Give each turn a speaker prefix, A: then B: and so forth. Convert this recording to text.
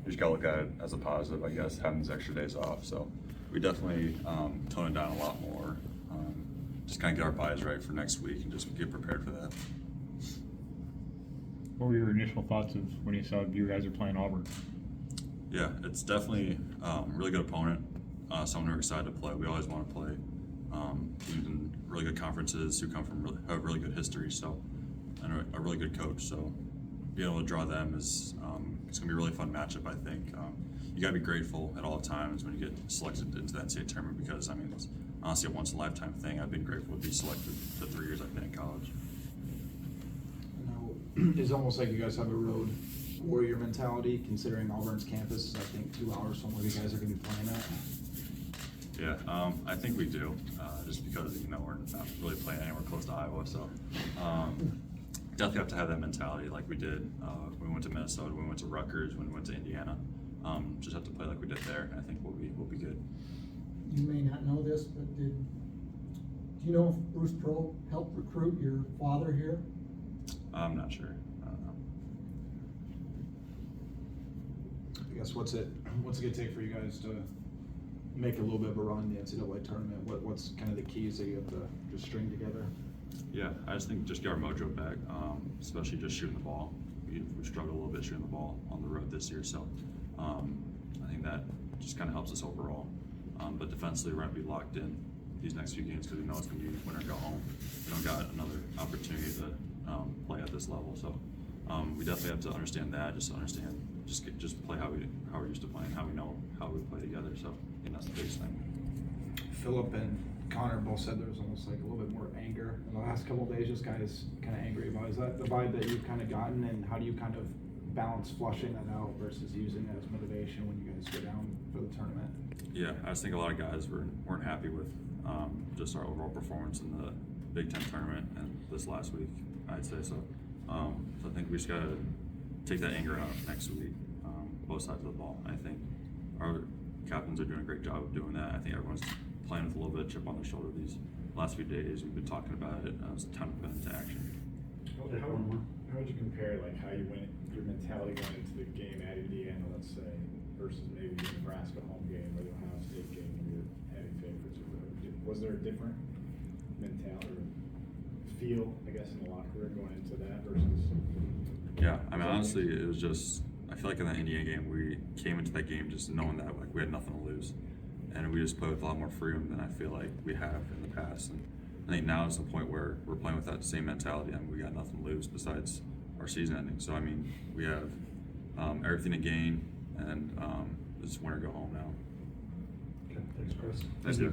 A: just gotta look at it as a positive, I guess, having these extra days off. So we definitely tone it down a lot more. Just kind of get our bodies right for next week and just get prepared for that.
B: What were your initial thoughts of when you saw you guys are playing Auburn?
A: Yeah, it's definitely a really good opponent. Someone we're excited to play. We always want to play teams in really good conferences who come from have really good history. So, and a really good coach. So, being able to draw them is it's gonna be a really fun matchup. I think you gotta be grateful at all times when you get selected into the NCAA tournament because I mean it's honestly a once in a lifetime thing. I've been grateful to be selected the 3 years I've been in college.
C: It's almost like you guys have a road warrior mentality, considering Auburn's campus is, I think, 2 hours from where you guys are going to be playing at.
A: Yeah, I think we do, just because we're not really playing anywhere close to Iowa, so definitely have to have that mentality like we did. When we went to Minnesota, when we went to Rutgers, when we went to Indiana. Just have to play like we did there, and I think we'll be good.
D: You may not know this, but do you know if Bruce Pearl helped recruit your father here?
A: I'm not sure. I don't know.
C: I guess what's it going to take for you guys to make a little bit of a run in the NCAA tournament? What's kind of the keys that you have to just string together?
A: Yeah, I just think just get our mojo back, especially just shooting the ball. We struggled a little bit shooting the ball on the road this year, so I think that just kind of helps us overall. But defensively, we're going to be locked in these next few games because we know it's going to be win or go home. We don't got another opportunity to play at this level, so we definitely have to understand that. Just play how we're used to playing, how we know how we play together. So I think that's the biggest thing.
C: Philip and Connor both said there was almost like a little bit more anger in the last couple of days. Just guys kind of angry about. Is that the vibe that you've kind of gotten, and how do you kind of balance flushing that out versus using it as motivation when you guys go down for the tournament?
A: Yeah, I just think a lot of guys weren't happy with just our overall performance in the Big Ten tournament and this last week, I'd say so. So I think we just gotta take that anger out next week, both sides of the ball. I think our captains are doing a great job of doing that. I think everyone's playing with a little bit of chip on their shoulder these last few days. We've been talking about it. It's time to put into action.
E: How would you compare like how you went, your mentality going into the game at Indiana, let's say, versus maybe the Nebraska home game or the Ohio State game when you're heavy favorites? Was there a different mentality or feel, I guess, in the locker room going into that versus?
A: Yeah, I mean, honestly, it was just, I feel like in that Indiana game, we came into that game just knowing that like we had nothing to lose. And we just played with a lot more freedom than I feel like we have in the past. And I think now is the point where we're playing with that same mentality. I mean, we got nothing to lose besides our season ending. So, I mean, we have everything to gain, and it's win or go home now.
C: Okay, thanks, Chris.
A: Thank you.